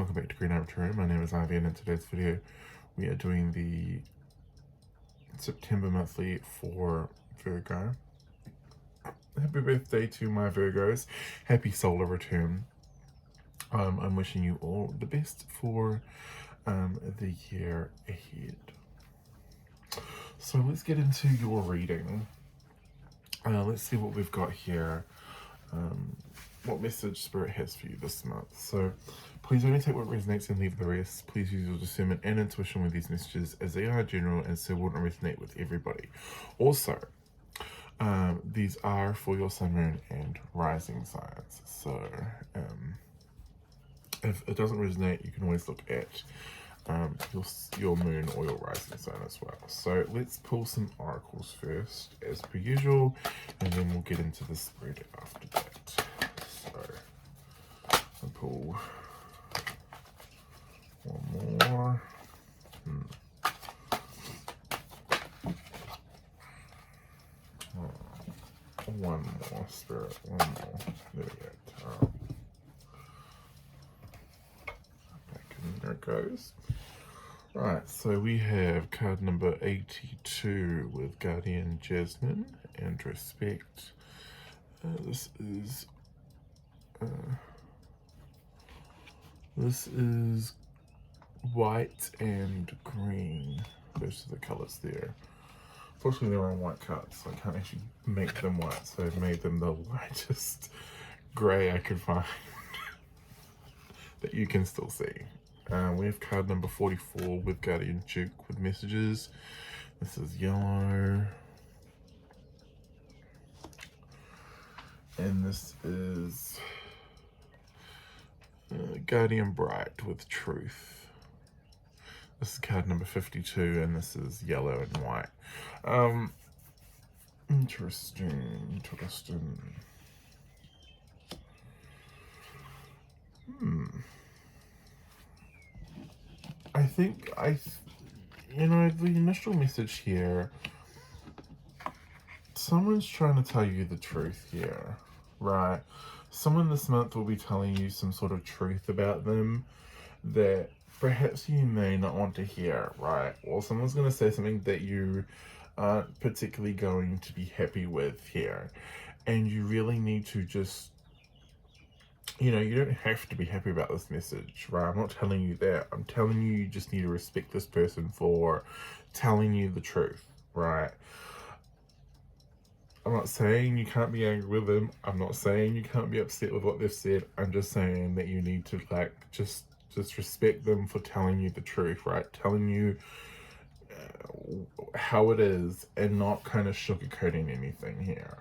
welcome back to Green Arrow Tarot. My name is Ivy, and in today's video we are doing the September monthly for Virgo. Happy birthday to my Virgos. Happy solar return. I'm wishing you all the best for the year ahead. So let's get into your reading. Let's see what we've got here. What message Spirit has for you this month. So please only take what resonates and leave the rest. Please use your discernment and intuition with these messages, as they are general and so won't resonate with everybody. Also, these are for your sun, moon, and rising signs. So if it doesn't resonate, you can always look at your moon or your rising sign as well. So let's pull some oracles first, as per usual, and then we'll get into the spread after that. So I'll pull one more. One more, Spirit, one more. There we go. Back in there it goes. Right, so we have card number 82 with Guardian Jasmine and Respect. This is white and green. Those are the colors there. Fortunately, they're on white cards, so I can't actually make them white, so I've made them the lightest grey I could find that you can still see. We have card number 44 with Guardian Duke with messages. This is yellow. And this is Guardian Bright with Truth. This is card number 52, and this is yellow and white. Interesting. I think the initial message here, someone's trying to tell you the truth here, right? Someone this month will be telling you some sort of truth about them that perhaps you may not want to hear, right? Or someone's going to say something that you aren't particularly going to be happy with here. And you really need to just, you don't have to be happy about this message, right? I'm not telling you that. I'm telling you, you just need to respect this person for telling you the truth, right? I'm not saying you can't be angry with them. I'm not saying you can't be upset with what they've said. I'm just saying that you need to, just respect them for telling you the truth, right? Telling you how it is and not kind of sugarcoating anything here.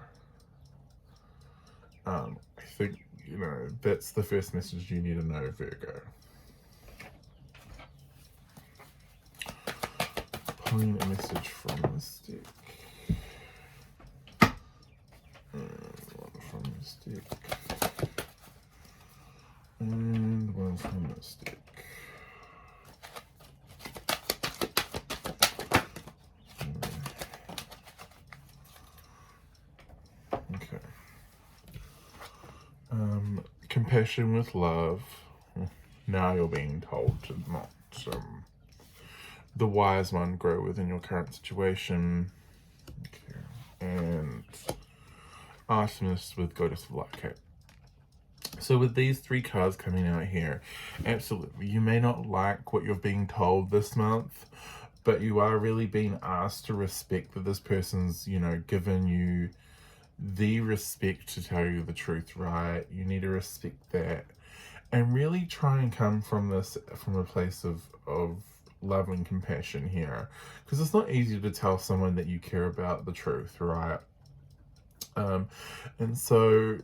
I think, that's the first message you need to know, Virgo. Pulling a message from the stick. And one from the stick. And one from the stick. Okay. Compassion with love. Now you're being told to not the wise one grow within your current situation. Okay. And Artemis with Goddess of Light. Okay. So with these three cards coming out here, absolutely, you may not like what you're being told this month, but you are really being asked to respect that this person's, given you the respect to tell you the truth, right? You need to respect that and really try and come from a place of love and compassion here, because it's not easy to tell someone that you care about the truth, right? And so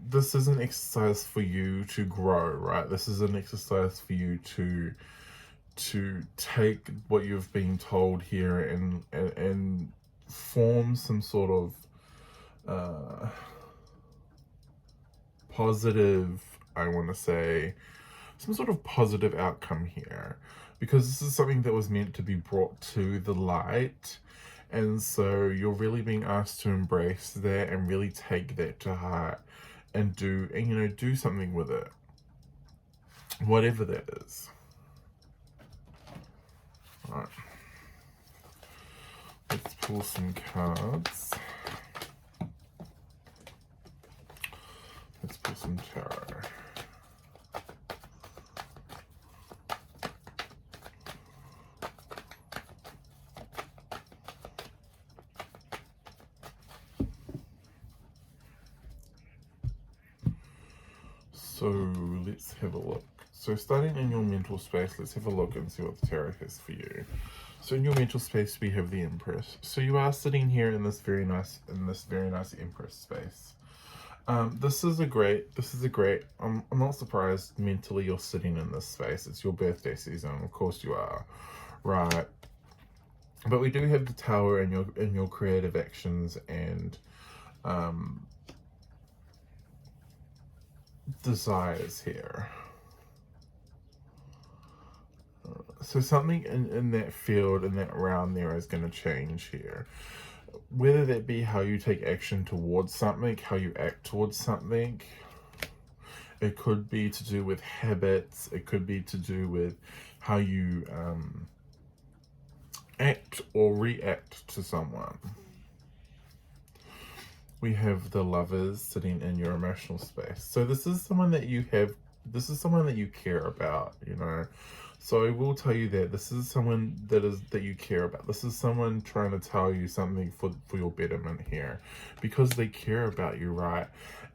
this is an exercise for you to grow, right? This is an exercise for you to take what you've been told here and form some sort of positive, I want to say, some sort of positive outcome here, because this is something that was meant to be brought to the light, and so you're really being asked to embrace that and really take that to heart and do something with it. whatever that is. All right. Let's pull some cards. Let's pull some tarot. So let's have a look. So starting in your mental space, let's have a look and see what the tarot has for you. So in your mental space, we have the Empress. So you are sitting here in this very nice Empress space. This is a great, I'm not surprised mentally you're sitting in this space. It's your birthday season, of course you are, right? But we do have the Tower in your creative actions and desires here. So something in that field, in that realm there is going to change here. Whether that be how you take action towards something, how you act towards something. It could be to do with habits. It could be to do with how you act or react to someone. We have the Lovers sitting in your emotional space. So this is someone that you care about, you know. So I will tell you that this is someone that you care about. This is someone trying to tell you something for your betterment here, because they care about you, right?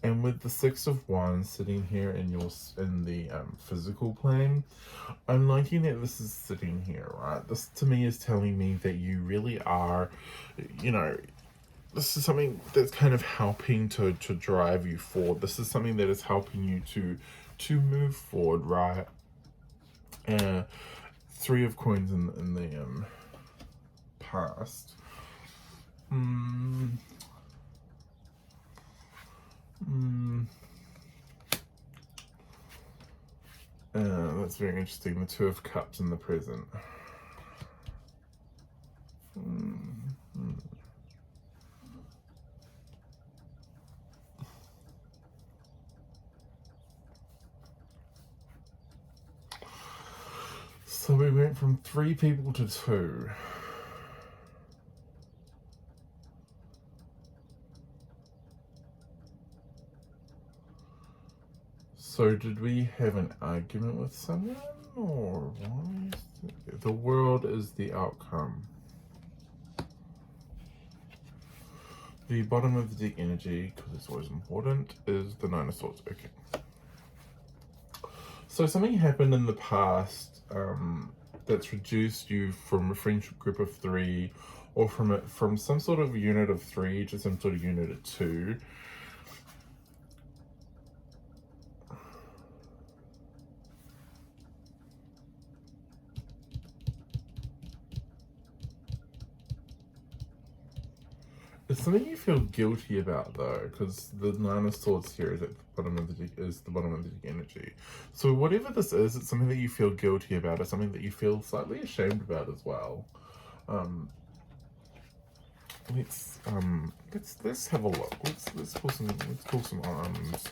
And with the Six of Wands sitting here in the physical plane, I'm liking that this is sitting here, right? This to me is telling me that you really are, you know, this is something that's kind of helping to drive you forward. This is something that is helping you to move forward, right? Three of Coins in the past. That's very interesting. The Two of Cups in the present. So we went from 3 people to 2. So did we have an argument with someone, or why is the World is the outcome? The bottom of the deck energy, because it's always important, is the Nine of Swords. Okay. So something happened in the past that's reduced you from a friendship group of 3, or from some sort of unit of 3 to some sort of unit of 2. It's something you feel guilty about, though, because the Nine of Swords here is at the bottom of the deck, energy. So whatever this is, it's something that you feel guilty about. It's something that you feel slightly ashamed about as well. Let's have a look. Let's pull some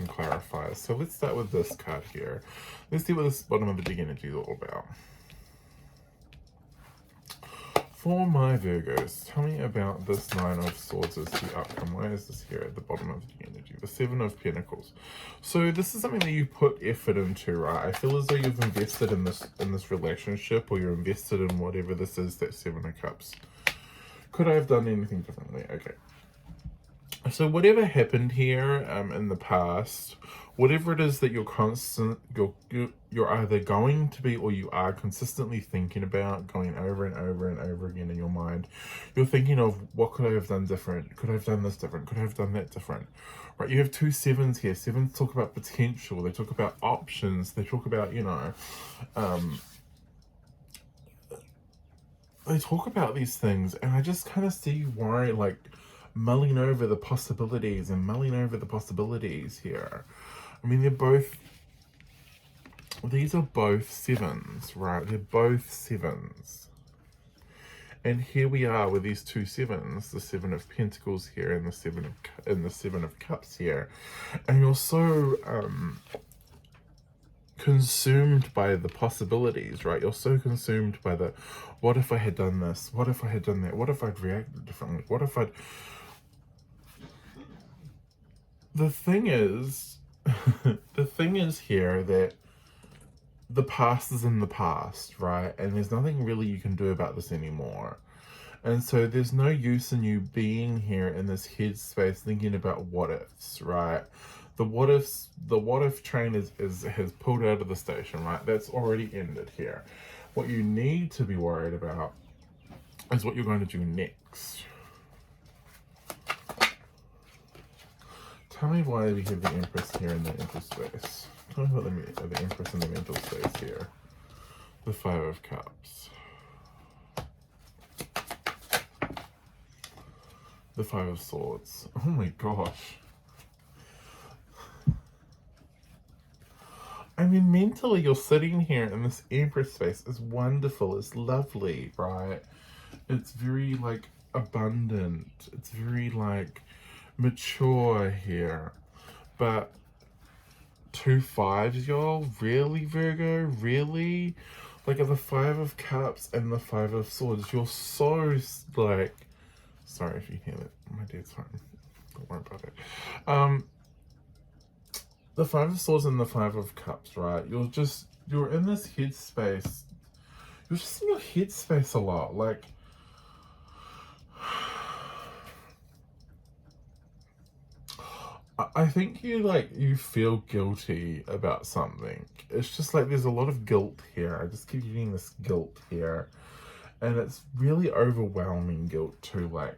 clarifiers. So let's start with this card here. Let's see what this bottom of the deck energy is all about. For my Virgos, tell me about this Nine of Swords as the outcome. Why is this here at the bottom of the energy? The Seven of Pentacles. So this is something that you put effort into, right? I feel as though you've invested in this relationship, or you're invested in whatever this is, that Seven of Cups. Could I have done anything differently? Okay. So whatever happened here in the past, whatever it is that you're either going to be, or you are consistently thinking about, going over and over and over again in your mind, you're thinking of, what could I have done different? Could I have done this different? Could I have done that different? Right, you have 2 sevens here. Sevens talk about potential. They talk about options. They talk about, you know, they talk about these things, and I just kind of see you worry, like, mulling over the possibilities here. I mean, these are both sevens, right? They're both sevens. And here we are with these 2 sevens, the Seven of Pentacles here and the Seven of Cups here. And you're so consumed by the possibilities, right? You're so consumed by the, what if I had done this? What if I had done that? What if I'd reacted differently? What if I'd... The thing is, the thing is here that the past is in the past, right? And there's nothing really you can do about this anymore. And so there's no use in you being here in this headspace thinking about what ifs, right? The what if train has pulled out of the station, right? That's already ended here. What you need to be worried about is what you're going to do next. Tell me why we have the Empress here in the mental space. Tell me about the Empress in the mental space here. The Five of Cups. The Five of Swords. Oh my gosh. I mean, mentally, you're sitting here in this Empress space. It's wonderful. It's lovely, right? It's very, like, abundant. It's very, like, mature here. But 2 5s, y'all? Really, Virgo? Really? Like, the Five of Cups and the Five of Swords, you're so, like... Sorry if you hear that. My dad's home. Don't worry about it. The Five of Swords and the Five of Cups, right? You're in this headspace. You're just in your headspace a lot. Like, I think you feel guilty about something. It's just like there's a lot of guilt here. I just keep getting this guilt here. And it's really overwhelming guilt too. Like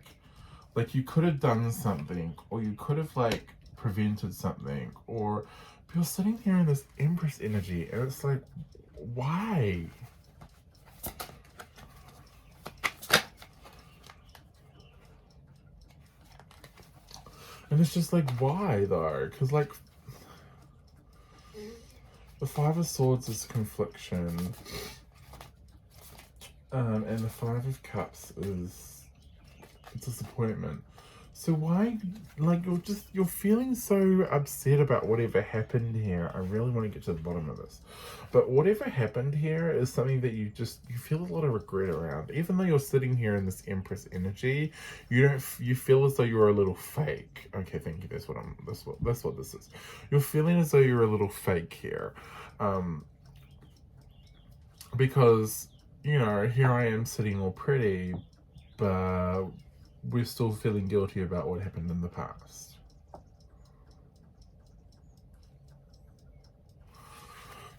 you could have done something, or you could have, like, prevented something, or you're sitting here in this Empress energy, and it's like, why? And it's just like, why though? Because, like, the Five of Swords is confliction, and the Five of Cups is disappointment. So why, like, you're feeling so upset about whatever happened here. I really want to get to the bottom of this. But whatever happened here is something that you feel a lot of regret around. Even though you're sitting here in this Empress energy, you feel as though you're a little fake. Okay, thank you. That's what this is. You're feeling as though you're a little fake here. Because, you know, here I am sitting all pretty, but we're still feeling guilty about what happened in the past.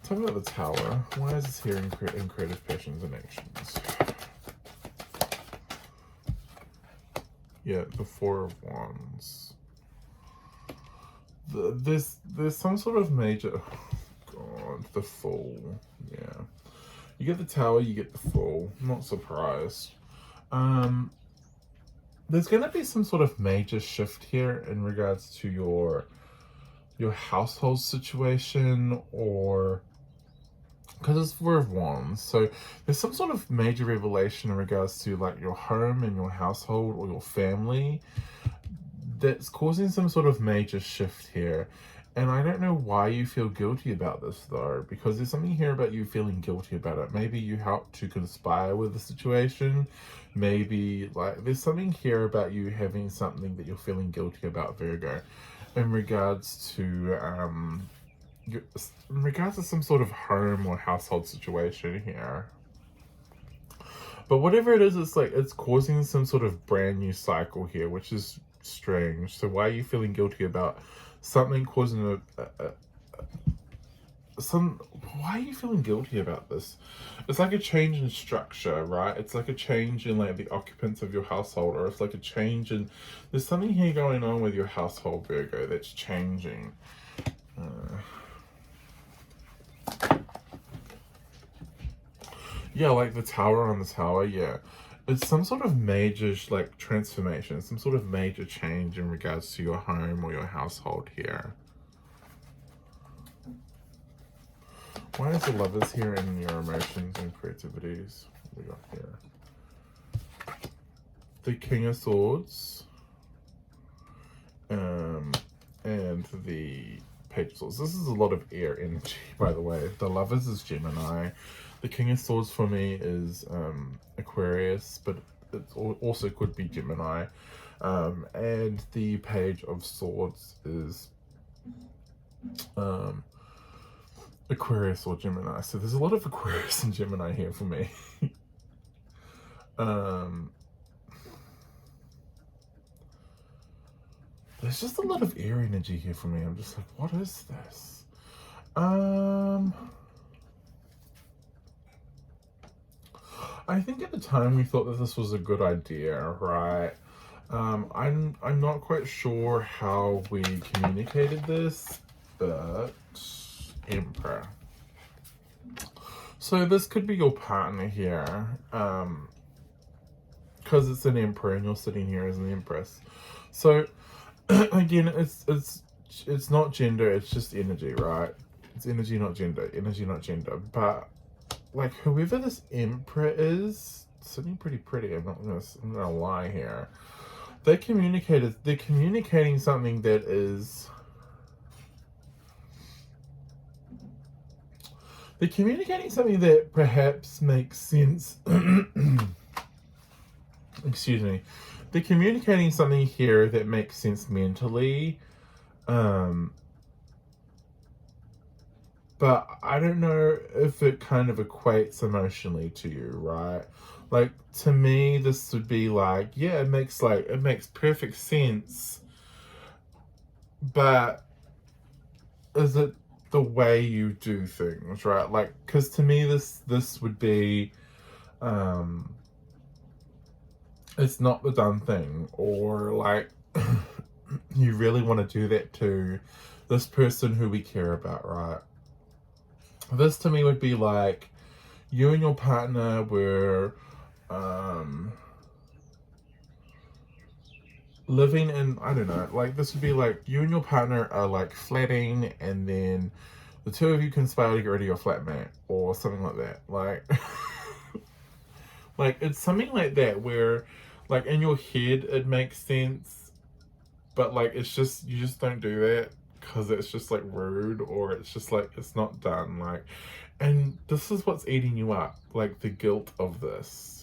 Talk about the Tower. Why is this here in creative passions and actions? Yeah, the Four of Wands. There's some sort of major... Oh God, the Fool. Yeah. You get the Tower, you get the Fool. I'm not surprised. There's going to be some sort of major shift here in regards to your household situation, or because it's Four of Wands, so there's some sort of major revelation in regards to, like, your home and your household or your family that's causing some sort of major shift here. And I don't know why you feel guilty about this, though, because there's something here about you feeling guilty about it. Maybe you helped to conspire with the situation. Maybe, like, there's something here about you having something that you're feeling guilty about, Virgo, in regards to some sort of home or household situation here. But whatever it is, it's like it's causing some sort of brand new cycle here, which is strange. So why are you feeling guilty about something causing why are you feeling guilty about this? It's like a change in structure, right? It's like a change in, like, the occupants of your household, or it's like a change in, there's something here going on with your household, Virgo, that's changing. Yeah, like the Tower on the Tower, yeah. It's some sort of major, like, transformation, some sort of major change in regards to your home or your household here. Why is the Lovers here in your emotions and creativities? What we got here? The King of Swords. And the Page of Swords. This is a lot of air energy, by the way. The Lovers is Gemini. The King of Swords for me is Aquarius, but it also could be Gemini. And the Page of Swords is Aquarius or Gemini. So there's a lot of Aquarius and Gemini here for me. There's just a lot of air energy here for me. I'm just like, what is this? I think at the time we thought that this was a good idea, right? I'm not quite sure how we communicated this, but Emperor. So this could be your partner here, because it's an Emperor and you're sitting here as an Empress. So again, it's not gender, it's just energy, right? It's energy, not gender. Energy, not gender. But like whoever this Emperor is, sitting pretty pretty. I'm not gonna lie here. They're communicating something that is. They're communicating something that perhaps makes sense. Excuse me. They're communicating something here that makes sense mentally. But I don't know if it kind of equates emotionally to you, right? Like, to me, this would be like, yeah, it makes perfect sense. But is it the way you do things, right? Like, because to me, this would be, it's not the done thing, or like, you really want to do that to this person who we care about, right? This to me would be like, you and your partner were, living in, I don't know, like this would be like, you and your partner are like flatting, and then the two of you conspire to get rid of your flatmate, or something like that. Like, like it's something like that where, like in your head it makes sense, but like it's just, you just don't do that because it's just like rude, or it's just like it's not done. Like, and this is what's eating you up, like the guilt of this.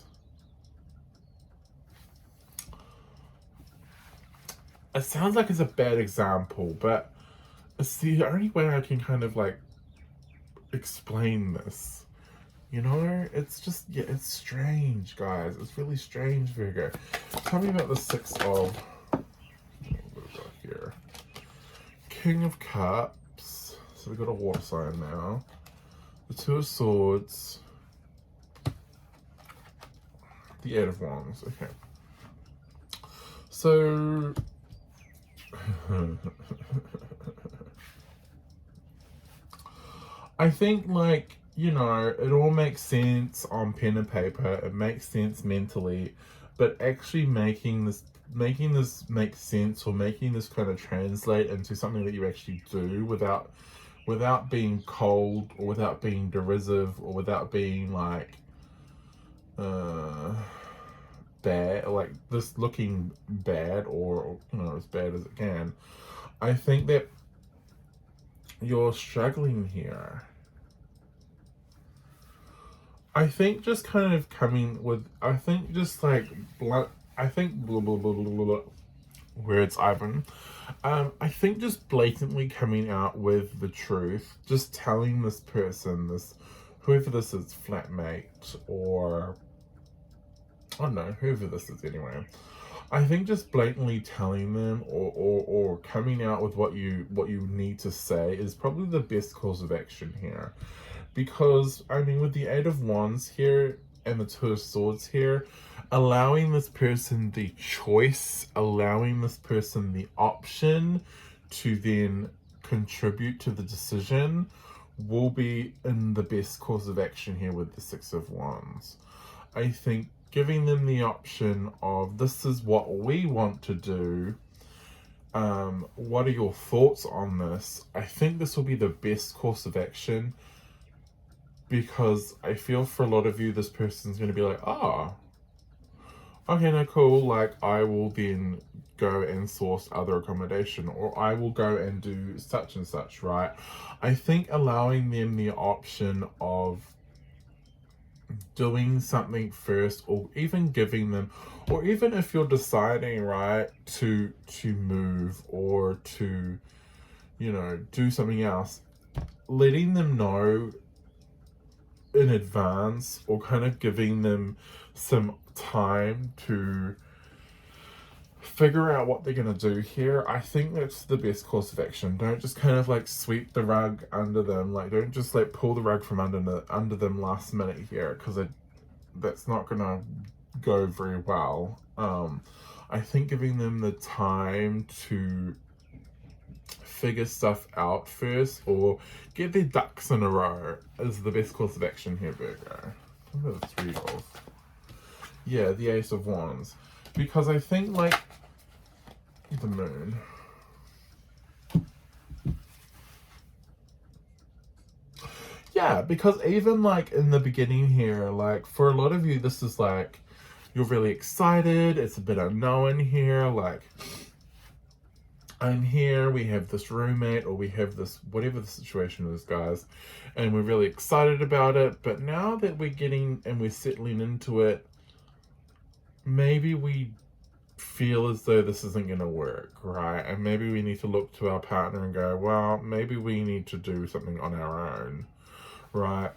It sounds like it's a bad example, but it's the only way I can kind of like explain this. You know, it's just, yeah, it's strange, guys. It's really strange, Virgo. Tell me about the Six of, what have we got here? King of Cups. So we've got a water sign now. The Two of Swords. The Eight of Wands. Okay. So I think, like, you know, it all makes sense on pen and paper. It makes sense mentally, but actually making this make sense, or making this kind of translate into something that you actually do without being cold, or without being derisive, or without being like bad, like this looking bad, or you know, as bad as it can. I think that you're struggling here. I think just kind of coming with, I think just like blunt, I think blah blah blah blah blah, where it's Ivan. I think just blatantly coming out with the truth, just telling this person, this, whoever this is, flatmate, or I don't know, whoever this is anyway. I think just blatantly telling them, or coming out with what you need to say is probably the best course of action here. Because, I mean, with the Eight of Wands here and the Two of Swords here, allowing this person the choice, allowing this person the option to then contribute to the decision will be in the best course of action here with the Six of Wands. I think giving them the option of, this is what we want to do, what are your thoughts on this? I think this will be the best course of action, because I feel for a lot of you, this person's going to be like, oh, okay, no, cool, like, I will then go and source other accommodation, or I will go and do such and such, right? I think allowing them the option of doing something first, or even giving them, or even if you're deciding, right, to move or to, you know, do something else, letting them know in advance, or kind of giving them some time to figure out what they're going to do here. I think that's the best course of action. Don't just kind of like sweep the rug under them. Like, don't just like pull the rug from under them last minute here, because that's not going to go very well. I think giving them the time to figure stuff out first, or get their ducks in a row, is the best course of action here, Virgo. Remember the 3 of, yeah, the Ace of Wands, because I think like the Moon, yeah, because even like in the beginning here, like for a lot of you, this is like you're really excited, it's a bit unknown here, like I'm here, we have this roommate, or we have this, whatever the situation is, guys, and we're really excited about it, but now that we're getting and we're settling into it, maybe we feel as though this isn't going to work, right? And maybe we need to look to our partner and go, well, maybe we need to do something on our own, right?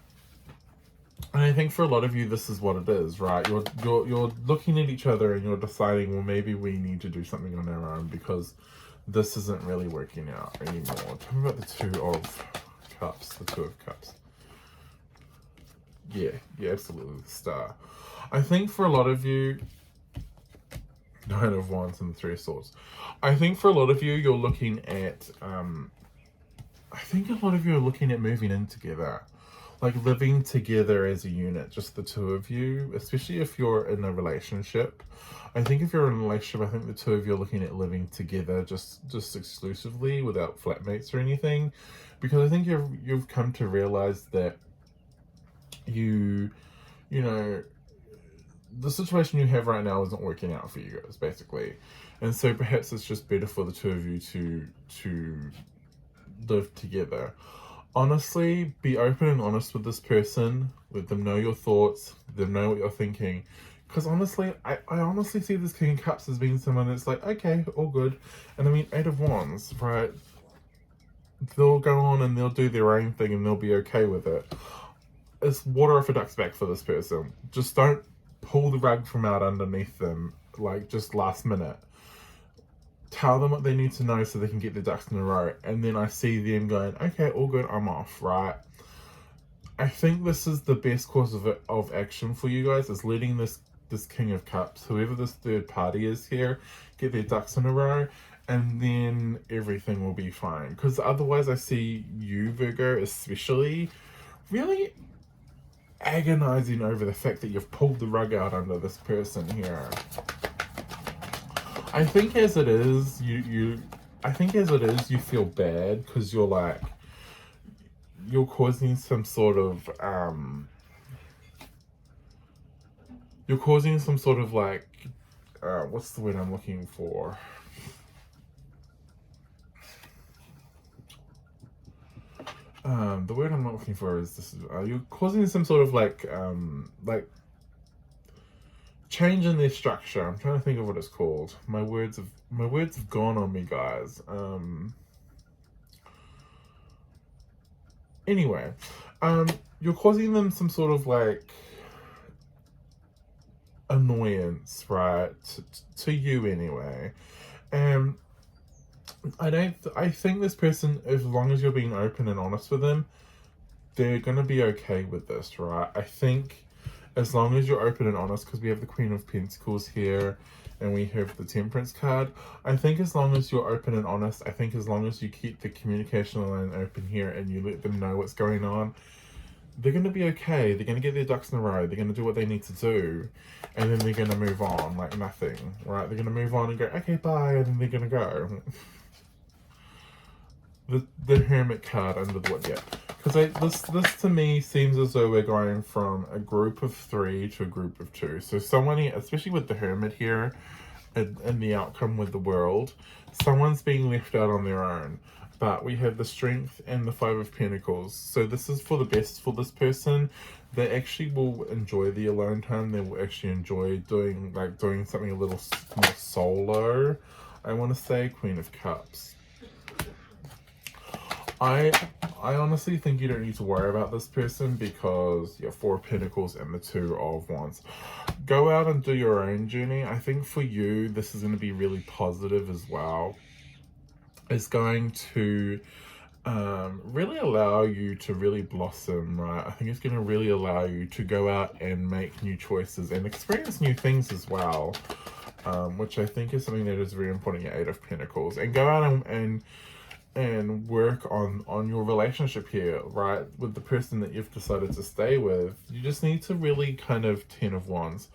And I think for a lot of you, this is what it is, right? You're looking at each other and you're deciding, well, maybe we need to do something on our own because this isn't really working out anymore. Tell me about the 2 of Cups, the 2 of Cups. Yeah, absolutely, the Star. I think for a lot of you, 9 of Wands and the 3 of Swords. I think for a lot of you, you're looking at, I think a lot of you are looking at moving in together. Like living together as a unit, just the 2 of you, especially if you're in a relationship. I think if you're in a relationship, I think the 2 of you are looking at living together just exclusively without flatmates or anything. Because I think you've come to realize that you know, the situation you have right now isn't working out for you guys, basically. And so perhaps it's just better for the 2 of you to live together. Honestly, be open and honest with this person. Let them know your thoughts. Let them know what you're thinking. Because honestly, I honestly see this King of Cups as being someone that's like, okay, all good. And I mean, 8 of Wands, right? They'll go on and they'll do their own thing and they'll be okay with it. It's water off a duck's back for this person. Just don't pull the rug from out underneath them, like just last minute. Tell them what they need to know so they can get their ducks in a row. And then I see them going, okay, all good, I'm off, right? I think this is the best course of action for you guys, is letting this King of Cups, whoever this third party is here, get their ducks in a row, and then everything will be fine. Because otherwise I see you, Virgo, especially, really agonizing over the fact that you've pulled the rug out under this person here. I think as it is, you feel bad because you're like, you're causing some sort of, like, what's the word I'm looking for? The word I'm not looking for is this. You're causing some sort of like change in their structure. I'm trying to think of what it's called. My words have gone on me, guys. Anyway, you're causing them some sort of like annoyance, right? To you anyway. I think this person, as long as you're being open and honest with them, they're gonna be okay with this, right? I think as long as you're open and honest, because we have the Queen of Pentacles here and we have the Temperance card, I think as long as you're open and honest, I think as long as you keep the communication line open here and you let them know what's going on, they're going to be okay. They're going to get their ducks in a row. They're going to do what they need to do. And then they're going to move on like nothing, right? They're going to move on and go, okay, bye. And then they're going to go. The Hermit card under the what? Yeah. Because this to me seems as though we're going from a group of 3 to a group of 2. So someone, especially with the Hermit here, in the outcome with the world. Someone's being left out on their own. But we have the Strength and the Five of Pentacles. So this is for the best for this person. They actually will enjoy the alone time. They will actually enjoy doing something a little more solo. I want to say Queen of Cups. I honestly think you don't need to worry about this person because you have Four of Pentacles and the Two of Wands. Go out and do your own journey. I think for you, this is going to be really positive as well. It's going to really allow you to really blossom, right? I think it's going to really allow you to go out and make new choices and experience new things as well, which I think is something that is very important. Your Eight of Pentacles, and go out and work on your relationship here, right? With the person that you've decided to stay with. You just need to really kind of Ten of Wands,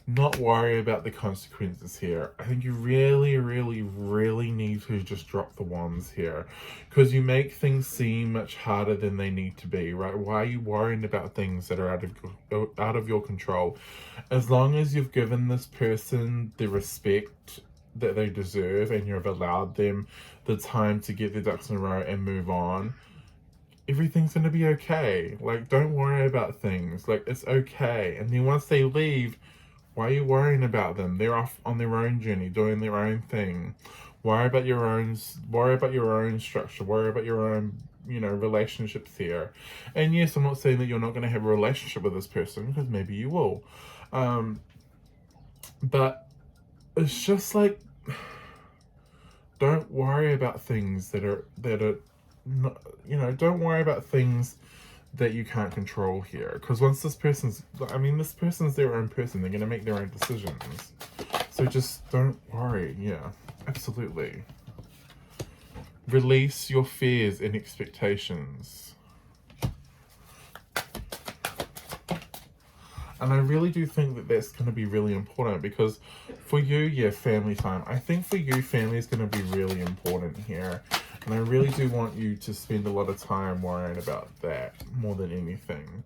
not worry about the consequences here. I think you really, really, really need to just drop the wands here, because you make things seem much harder than they need to be, right? Why are you worrying about things that are out of your control? As long as you've given this person the respect that they deserve and you've allowed them the time to get their ducks in a row and move on, everything's going to be okay. Like, don't worry about things. Like, it's okay. And then once they leave, why are you worrying about them? They're off on their own journey, doing their own thing. Worry about your own structure. Worry about your own, relationships here. And yes, I'm not saying that you're not going to have a relationship with this person, because maybe you will. But it's just like, don't worry about things that are not, don't worry about things that you can't control here, because once this person's their own person. They're going to make their own decisions, so just don't worry. Yeah, absolutely. Release your fears and expectations. And I really do think that that's going to be really important, because for you, yeah, family time. I think for you, family is going to be really important here. And I really do want you to spend a lot of time worrying about that more than anything.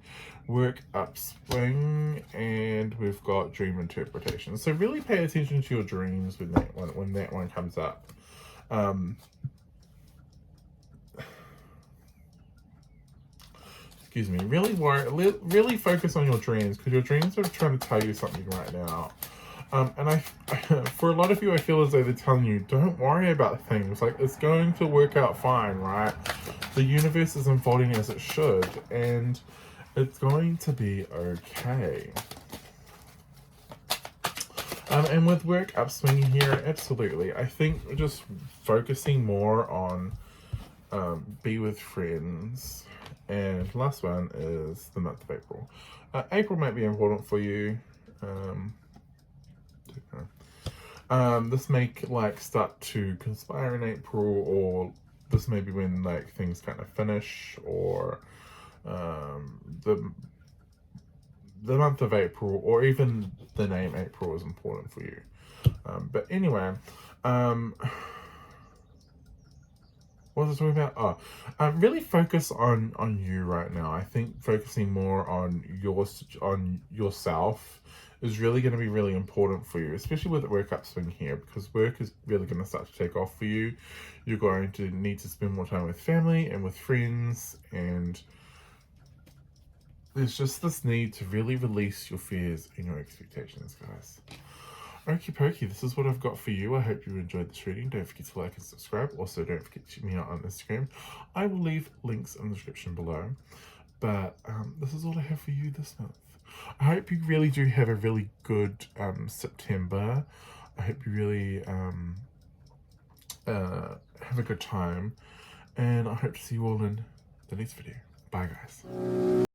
Work upswing, and we've got dream interpretation. So really pay attention to your dreams when that one comes up. Excuse me. Really focus on your dreams, because your dreams are trying to tell you something right now. And for a lot of you, I feel as though they're telling you, don't worry about things. Like, it's going to work out fine, right? The universe is unfolding as it should, and it's going to be okay. And with work upswinging here, absolutely. I think just focusing more on be with friends. And last one is the month of April. April might be important for you. This may start to conspire in April, or this may be when things kind of finish, or the month of April, or even the name April is important for you. But anyway, what was I talking about? Really focus on you right now. I think focusing more on yourself is really going to be really important for you, especially with the work upswing here, because work is really going to start to take off for you. You're going to need to spend more time with family and with friends, and there's just this need to really release your fears and your expectations, guys. Okie pokey, this is what I've got for you. I hope you enjoyed this reading. Don't forget to like and subscribe. Also, don't forget to check me out on Instagram. I will leave links in the description below. But this is all I have for you this month. I hope you really do have a really good September. I hope you really have a good time. And I hope to see you all in the next video. Bye, guys.